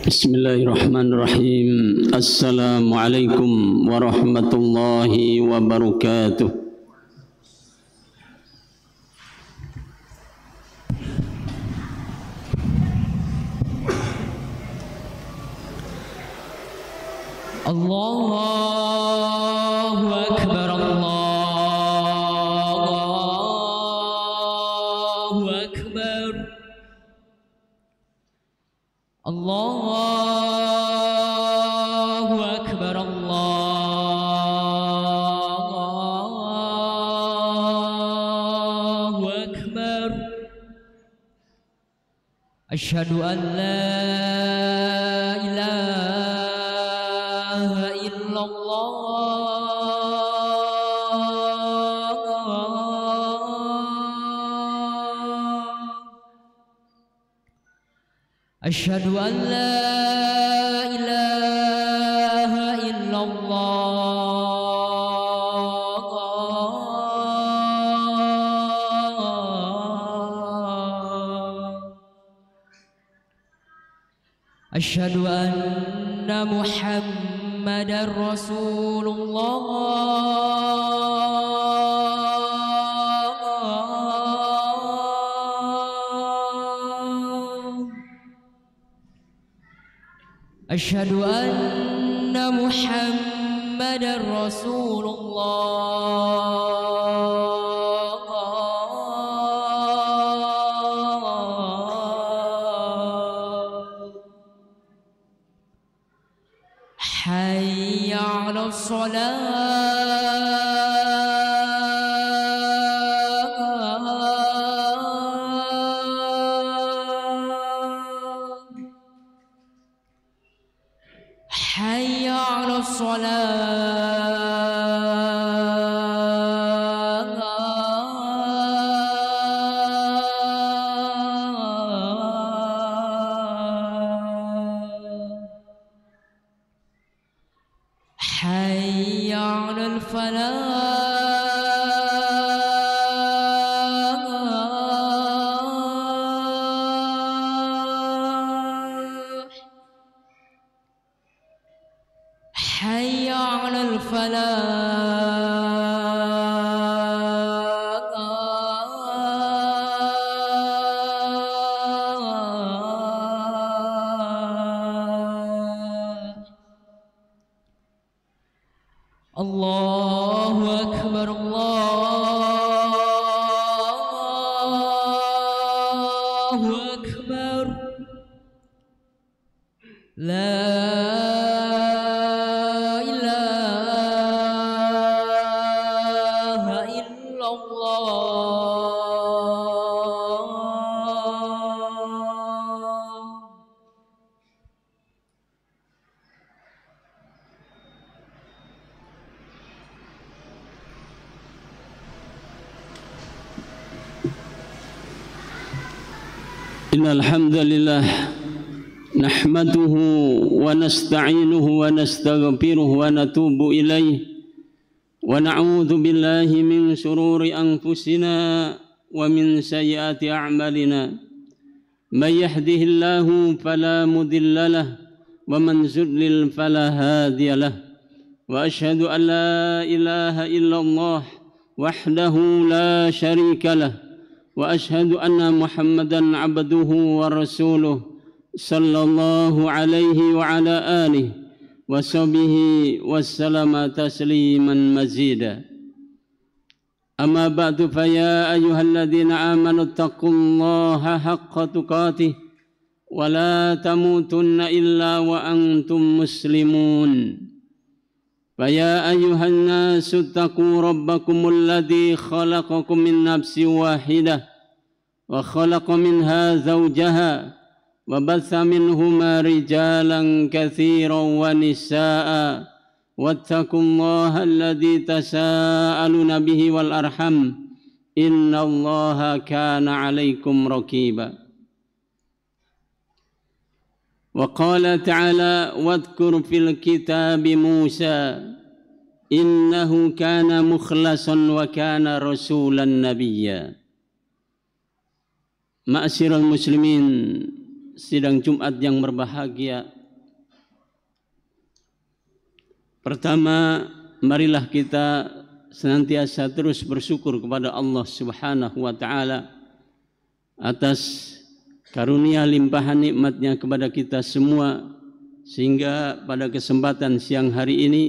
Bismillahirrahmanirrahim. Assalamualaikum warahmatullahi wabarakatuh. Allahu Akbar, Allahu Akbar, Allahu Akbar, Allahu Akbar. Asyhadu an la ilaha illallah. Asyhadu an la ilaha illallah. Asyhadu anna Muhammadar Rasulullah. Asyhadu anna Muhammadar Rasulullah. Hayya 'alas shalah. Hayya 'alas shalah. Hayya 'alal falah. Hayya 'alal falah. Allahu Akbar, Allahu Akbar. La ilaha illallah. Innal hamdalillah nahmaduhu wa nasta'inuhu wa nastaghfiruhu wa natubu ilayh wa na'udzu billahi min shururi anfusina wa min sayyiati a'malina. May yahdihillahu fala mudilla lahu wa man yudlil fala hadiya lahu. Wa asyhadu an la ilaha illallah wahdahu la syarika lahu. Wa asyhadu anna Muhammadan abduhu wa rasuluh sallallahu alaihi wa ala alihi wa sahbihi wa sallama tasliman mazida. Amma ba'du fa ya ayyuhalladzina amanu taqullaha haqqa tuqatih wa la tamutunna illa wa antum muslimun. Fa ya ayyuhan nasu taqu rabbakumul ladzi khalaqakum min nafsin wahidah wa khalaqa minha zawjaha wa batha minhuma rijalan katsiran wa nisaa'a wattaqullaha alladzi tasaaluna bihi wal arham innallaha kana 'alaikum raqiba. Wa qala ta'ala wadhkur fil kitabi Musa innahu kana mukhlasan wa kana rasulan nabiyya. Ma'asyiral muslimin sidang Jumat yang berbahagia. Pertama, marilah kita senantiasa terus bersyukur kepada Allah Subhanahu wa taala atas karunia limpahan nikmatnya kepada kita semua, sehingga pada kesempatan siang hari ini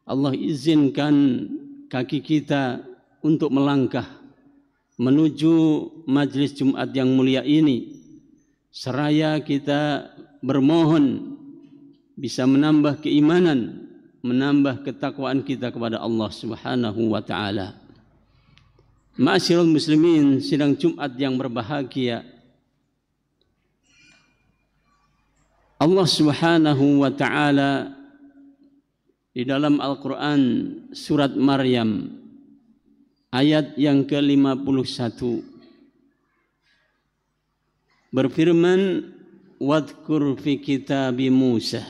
Allah izinkan kaki kita untuk melangkah menuju majlis Jumat yang mulia ini, seraya kita bermohon bisa menambah keimanan, menambah ketakwaan kita kepada Allah Subhanahu wa taala. Ma'asyiral muslimin, sidang Jumat yang berbahagia, Allah Subhanahu wa taala di dalam Al-Qur'an surat Maryam ayat yang ke-51 berfirman, wadhkur fi kitabi Musa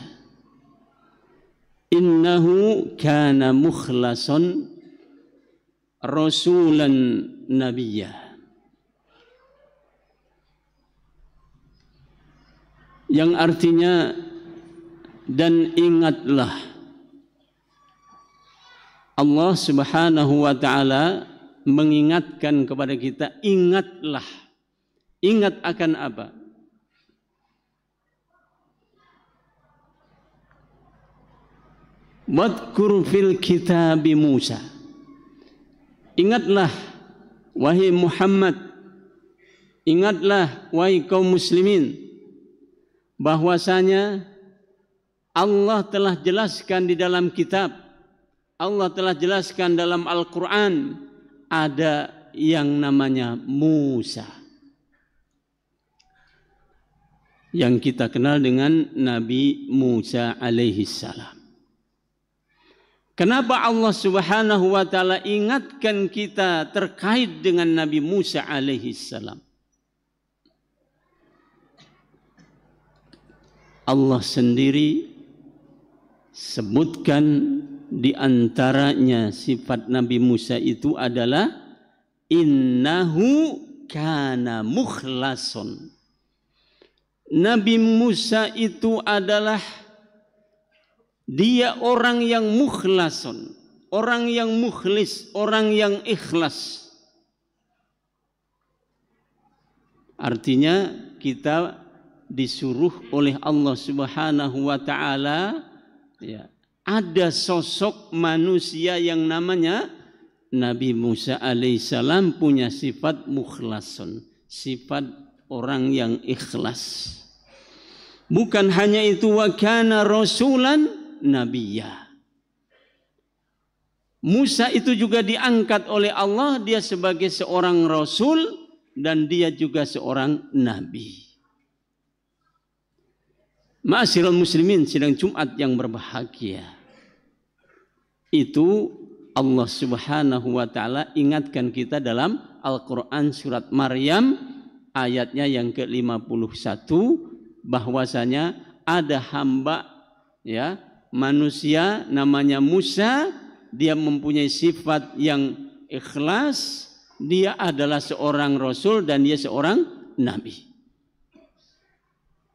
innahu kana mukhlasan rasulan nabiyya. Yang artinya, dan ingatlah, Allah Subhanahu wa taala mengingatkan kepada kita, ingatlah. Ingat akan apa? Wadhkur fil kitabi Musa. Ingatlah wahai Muhammad, ingatlah wahai kaum muslimin, bahwasanya Allah telah jelaskan di dalam kitab, Allah telah jelaskan dalam Al-Quran, ada yang namanya Musa, yang kita kenal dengan Nabi Musa alaihi salam. Kenapa Allah Subhanahu wa taala ingatkan kita terkait dengan Nabi Musa alaihi salam? Allah sendiri sebutkan di antaranya sifat Nabi Musa itu adalah innahu kana mukhlason. Nabi Musa itu adalah dia orang yang mukhlason, orang yang mukhlis, orang yang ikhlas. Artinya kita disuruh oleh Allah Subhanahu wa taala, ya, ada sosok manusia yang namanya Nabi Musa alaihissalam punya sifat mukhlason, sifat orang yang ikhlas. Bukan hanya itu, wa kana rasulan nabiyya. Musa itu juga diangkat oleh Allah, dia sebagai seorang rasul dan dia juga seorang nabi. Ma'asyiral muslimin, sidang Jumat yang berbahagia, itu Allah Subhanahu wa taala ingatkan kita dalam Al-Qur'an surat Maryam ayatnya yang ke-51, bahwasanya ada hamba, ya, manusia namanya Musa, dia mempunyai sifat yang ikhlas, dia adalah seorang rasul dan dia seorang nabi.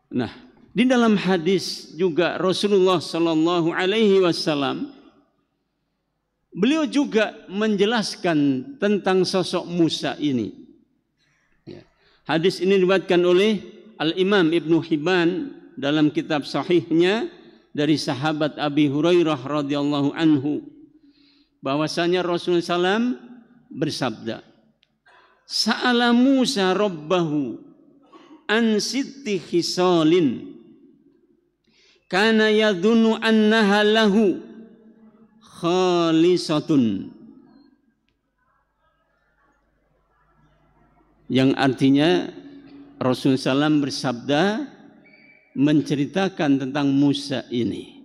Nah, di dalam hadis juga Rasulullah sallallahu alaihi wasallam beliau juga menjelaskan tentang sosok Musa ini. Hadis ini diriwayatkan oleh Al-Imam Ibnu Hibban dalam kitab sahihnya dari sahabat Abi Hurairah radhiyallahu anhu, bahwasanya Rasulullah SAW bersabda, Sa'ala Musa rabbahu an sitti khisalin kana yadhunnu annaha lahu khalisatun. Yang artinya Rasulullah SAW bersabda menceritakan tentang Musa ini.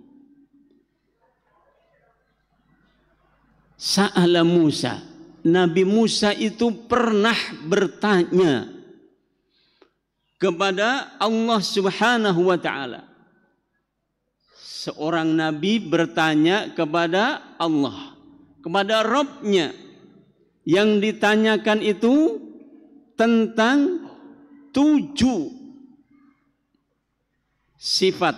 Sa'ala Musa, Nabi Musa itu pernah bertanya kepada Allah Subhanahu wa ta'ala. Seorang nabi bertanya kepada Allah, kepada Rabb-nya. Yang ditanyakan itu tentang 7 sifat,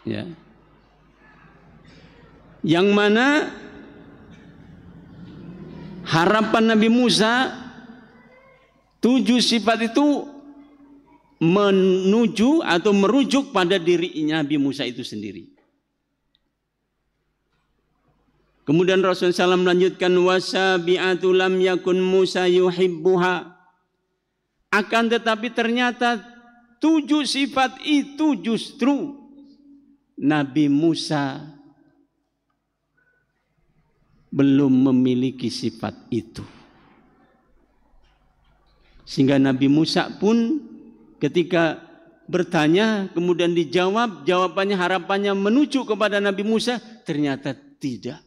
ya, yang mana harapan Nabi Musa 7 sifat itu menuju atau merujuk pada dirinya Nabi Musa itu sendiri. Kemudian Rasulullah SAW melanjutkan wasabi'atu lam yakun Musa yuhibbuha. Akan tetapi ternyata 7 sifat itu justru Nabi Musa belum memiliki sifat itu. Sehingga Nabi Musa pun ketika bertanya kemudian dijawab, jawabannya harapannya menuju kepada Nabi Musa, ternyata tidak.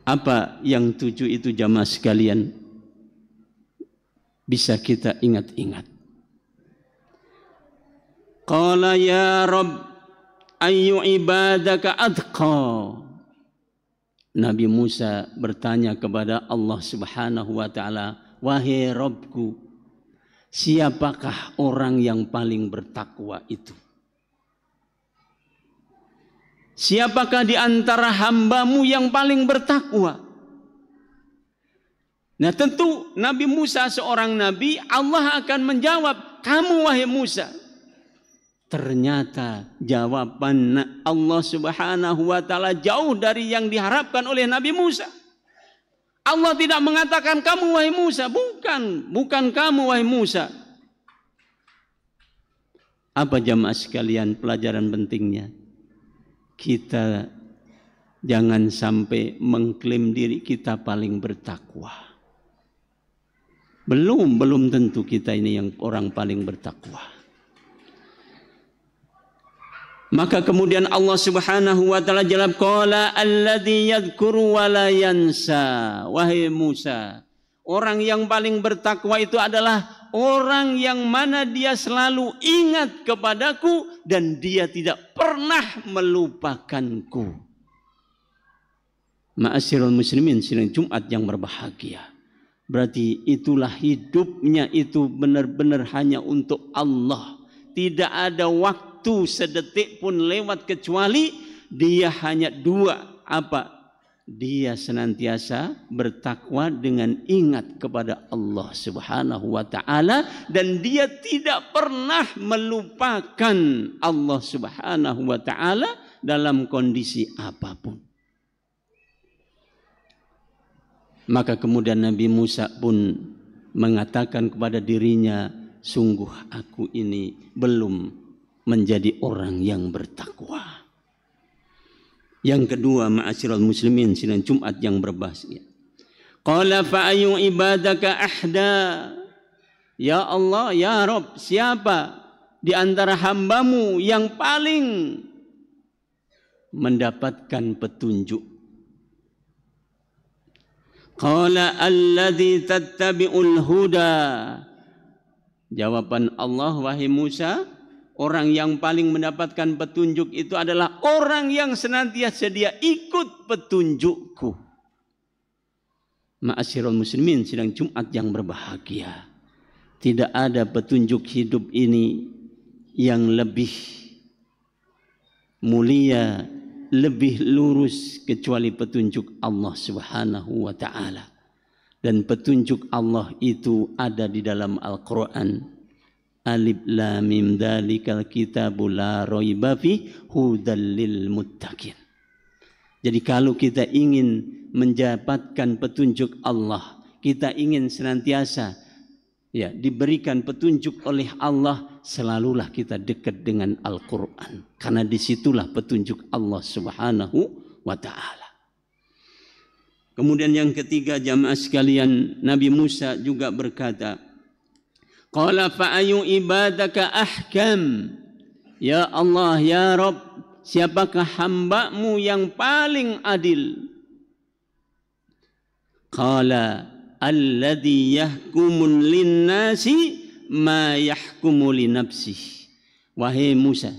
Apa yang 7 itu jamaah sekalian bisa kita ingat-ingat. Qala ya Rabb ayyu ibadaka adqa. Nabi Musa bertanya kepada Allah Subhanahu wa taala, wahai Rabbku, siapakah orang yang paling bertakwa itu? Siapakah di antara hambamu yang paling bertakwa? Nah tentu Nabi Musa seorang nabi, Allah akan menjawab, kamu wahai Musa. Ternyata jawaban Allah Subhanahu wa taala jauh dari yang diharapkan oleh Nabi Musa. Allah tidak mengatakan kamu wahai Musa, bukan kamu wahai Musa. Apa jamaah sekalian pelajaran pentingnya? Kita jangan sampai mengklaim diri kita paling bertakwa. Belum tentu kita ini yang orang paling bertakwa. Maka kemudian Allah Subhanahu wa taala jawab, qala alladzi yadhkuru wa la yansa. Wahai Musa, orang yang paling bertakwa itu adalah orang yang mana dia selalu ingat kepadaku dan dia tidak pernah melupakanku. Ma'asyiral muslimin sidang Jumat yang berbahagia. Berarti itulah hidupnya itu benar-benar hanya untuk Allah. Tidak ada waktu sedetik pun lewat kecuali dia hanya 2. Apa? Dia senantiasa bertakwa dengan ingat kepada Allah Subhanahu wa taala dan dia tidak pernah melupakan Allah Subhanahu wa taala dalam kondisi apapun. Maka kemudian Nabi Musa pun mengatakan kepada dirinya, sungguh aku ini belum menjadi orang yang bertakwa. Yang kedua, ma'asyiral muslimin sidang Jumat yang berbahagia. Qala fa ayu ibadaka ahda. Ya Allah, ya Rabb, siapa di antara hambamu yang paling mendapatkan petunjuk? Qala alladzi tattabi'ul huda. Jawaban Allah, wahai Musa, orang yang paling mendapatkan petunjuk itu adalah orang yang senantiasa dia ikut petunjukku. Ma'asyiral muslimin sidang Jumat yang berbahagia. Tidak ada petunjuk hidup ini yang lebih mulia, lebih lurus kecuali petunjuk Allah Subhanahu wa taala. Dan petunjuk Allah itu ada di dalam Al-Qur'an. Alif lam mim dzalikal kitabul la raiba fi hudal lil muttaqin. Jadi kalau kita ingin mendapatkan petunjuk Allah, kita ingin senantiasa ya diberikan petunjuk oleh Allah, selalulah kita dekat dengan Al-Qur'an. Karena disitulah petunjuk Allah Subhanahu wa taala. Kemudian yang ketiga jamaah sekalian, Nabi Musa juga berkata, qala fa ayu ibadaka ahkam. Ya Allah, ya Rabb, siapakah hambamu yang paling adil? Qala alladzi yahkumun linnasi ma yahkumu li nafsihi. Wahai Musa,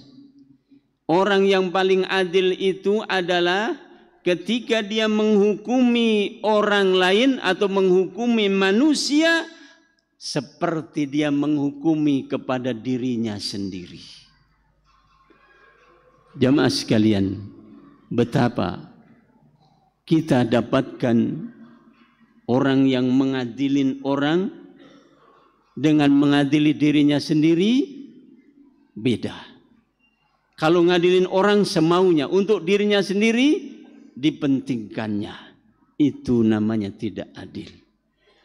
orang yang paling adil itu adalah ketika dia menghukumi orang lain atau menghukumi manusia seperti dia menghukumi kepada dirinya sendiri. Jamaah sekalian, betapa kita dapatkan orang yang mengadilin orang dengan mengadili dirinya sendiri beda. Kalau ngadilin orang semaunya, untuk dirinya sendiri dipentingkannya, itu namanya tidak adil.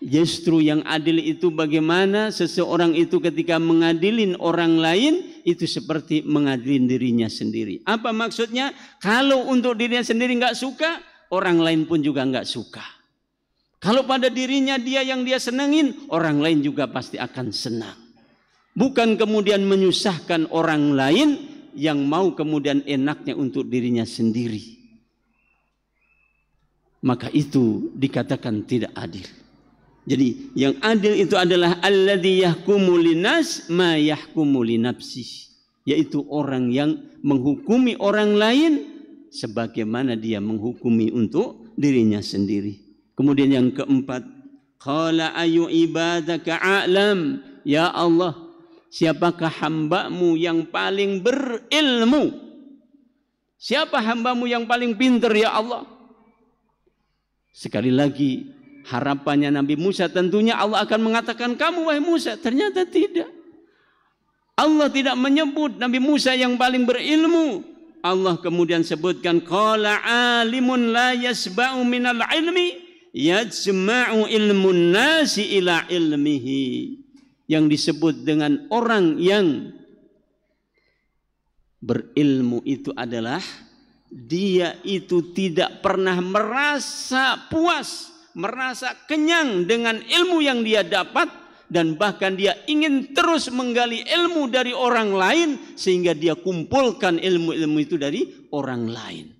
Justru yang adil itu bagaimana seseorang itu ketika mengadilin orang lain itu seperti mengadilin dirinya sendiri. Apa maksudnya? Kalau untuk dirinya sendiri nggak suka, orang lain pun juga nggak suka. Kalau pada dirinya dia yang dia senangin, orang lain juga pasti akan senang. Bukan kemudian menyusahkan orang lain yang mau kemudian enaknya untuk dirinya sendiri. Maka itu dikatakan tidak adil. Jadi yang adil itu adalah alladzi yahkumu linas ma yahkumu li nafsihi, yaitu orang yang menghukumi orang lain sebagaimana dia menghukumi untuk dirinya sendiri. Kemudian yang keempat, qala ayu ibadaka a'lam, ya Allah, siapakah hambamu yang paling berilmu? Siapa hambamu yang paling pintar ya Allah? Sekali lagi, harapannya Nabi Musa tentunya Allah akan mengatakan kamu wahai Musa. Ternyata tidak. Allah tidak menyebut Nabi Musa yang paling berilmu. Allah kemudian sebutkan qala alimun la yasba'u minal ilmi yajma'u ilmun nasi ila ilmihi. Yang disebut dengan orang yang berilmu itu adalah dia itu tidak pernah merasa puas, merasa kenyang dengan ilmu yang dia dapat, dan bahkan dia ingin terus menggali ilmu dari orang lain sehingga dia kumpulkan ilmu-ilmu itu dari orang lain.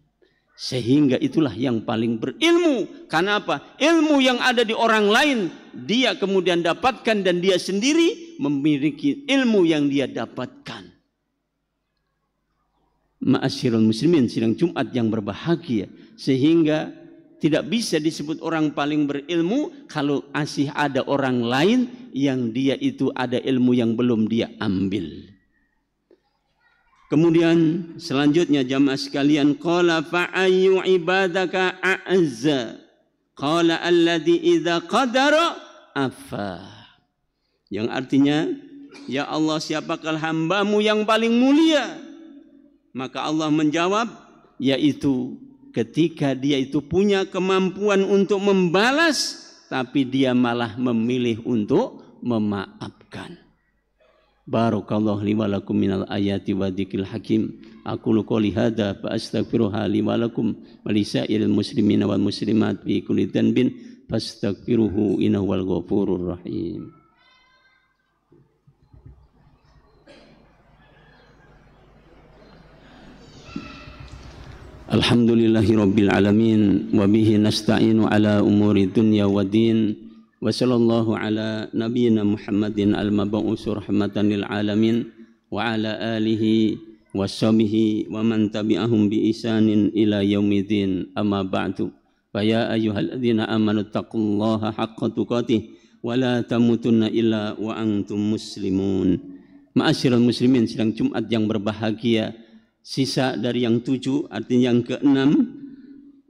Sehingga itulah yang paling berilmu. Karena apa? Ilmu yang ada di orang lain dia kemudian dapatkan dan dia sendiri memiliki ilmu yang dia dapatkan. Ma'asyiral muslimin, sidang Jumat yang berbahagia, sehingga tidak bisa disebut orang paling berilmu kalau masih ada orang lain yang dia itu ada ilmu yang belum dia ambil. Kemudian selanjutnya jamaah sekalian, qala fa'ayyu ibadaka a'azza, qala alladhi idza qadara afa. Yang artinya, ya Allah, siapakah hambamu yang paling mulia? Maka Allah menjawab, yaitu ketika dia itu punya kemampuan untuk membalas, tapi dia malah memilih untuk memaafkan. Barakallahu li wa lakum minal ayati wa dzikril hakim. Aqulu qouli hadza fa astaghfiruha li wa lakum wa li sa'iril muslimina wal muslimat fi kulli dhanbin fastaghfiruhu innahu wal ghafurur rahim. Alhamdulillahi rabbil alamin wa bihi nasta'inu ala umuri dunya wa din wa sallallahu ala nabiyyina Muhammadin al-mab'us rahmatan lil alamin wa ala alihi wa sahbihi wa man tabi'ahum bi ihsanin ila yaumiddin, amma ba'du. Fa ya ayyuhalladzina amanu taqullaha haqqa tuqatih wa la tamutunna illa wa antum muslimun. Ma'asyiral muslimin, sidang Jumat yang berbahagia, sisa dari yang 7, artinya yang ke-6,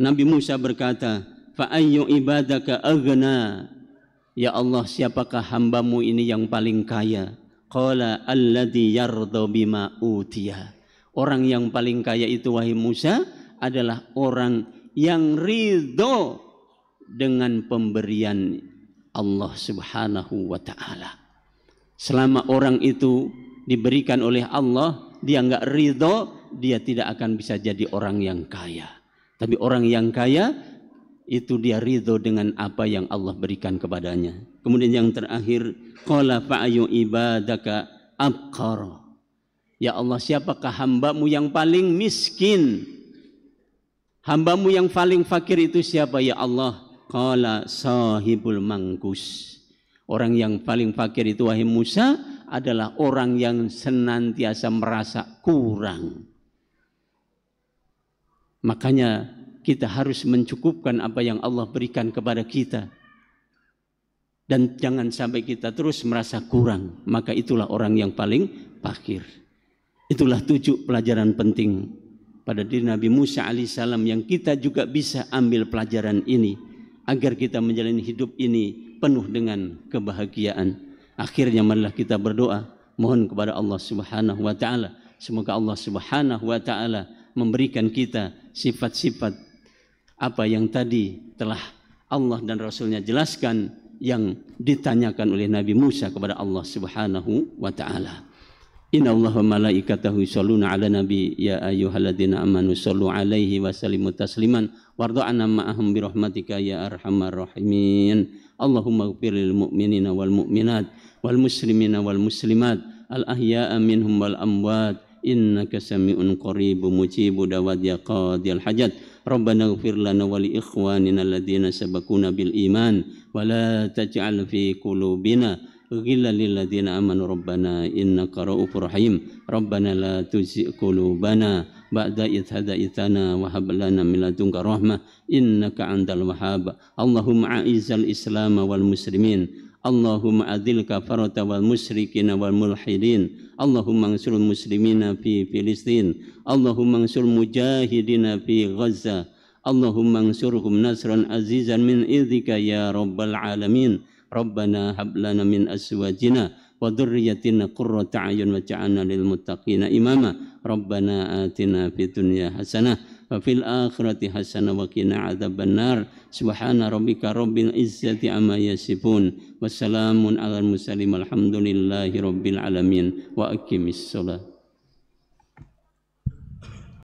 Nabi Musa berkata, fa ayyu ibadaka aghna, ya Allah, siapakah hambamu ini yang paling kaya? Qala alladhi yarda bima utiya. Orang yang paling kaya itu wahai Musa adalah orang yang ridho dengan pemberian Allah Subhanahu wa taala. Selama orang itu diberikan oleh Allah, dia enggak ridho, dia tidak akan bisa jadi orang yang kaya. Tapi orang yang kaya itu dia ridho dengan apa yang Allah berikan kepadanya. Kemudian yang terakhir, qala fa'ayu ibadaka abqar. Ya Allah, siapakah hambamu yang paling miskin? Hambamu yang paling fakir itu siapa ya Allah? Qala sahibul mangkus. Orang yang paling fakir itu wahai Musa adalah orang yang senantiasa merasa kurang. Makanya kita harus mencukupkan apa yang Allah berikan kepada kita. Dan jangan sampai kita terus merasa kurang, maka itulah orang yang paling fakir. Itulah 7 pelajaran penting pada diri Nabi Musa alaihissalam yang kita juga bisa ambil pelajaran ini agar kita menjalani hidup ini penuh dengan kebahagiaan. Akhirnya marilah kita berdoa, mohon kepada Allah Subhanahu wa taala, semoga Allah Subhanahu wa taala memberikan kita sifat-sifat apa yang tadi telah Allah dan Rasulnya jelaskan yang ditanyakan oleh Nabi Musa kepada Allah Subhanahu wa taala. Inna Allah wa malaikatahu yusholluna ala nabi ya ayyuhalladzina amanu shollu alaihi wa sallimu tasliman warḍa'na ma'ahum bi rahmatika ya arhamar rahimin. Allahumma ighfir lil mu'minina wal mu'minat wal muslimina wal muslimat al ahya'a minhum wal amwat innaka sami'un qaribun mujibud da'wat ya qadiyal hajat. Rabbana ighfir lana wa li ikhwanina alladzina sabaquna bil iman wa la taj'al fi qulubina ghillan lil ladzina amanu rabbana innaka ra'ufur rahim. Rabbana la tuzigh qulubana ba'da idh hadaitana wa hab lana min ladunka rahmah innaka antal wahhab. Allahumma a'izzal islam wal muslimin, Allahumma adil kafarata wal musyrikin wal mulhidin, Allahumma ansurul muslimina fi Filistin, Allahumma ansur mujahidina fi Gaza, Allahumma ansurhum nasran azizan min idhika ya rabbal alamin. Rabbana hab lana min azwajina wa dhurriyyatina qurrata a'yun waj'alna lil muttaqina imama. Rabbana atina fid dunya hasanah wa fil akhirati hasanah wa qina adzabannar. Subhana rabbika rabbil izzati amma yasifun wassalamun alal mursalin walhamdulillahi rabbil alamin. Wa aqimis shalah.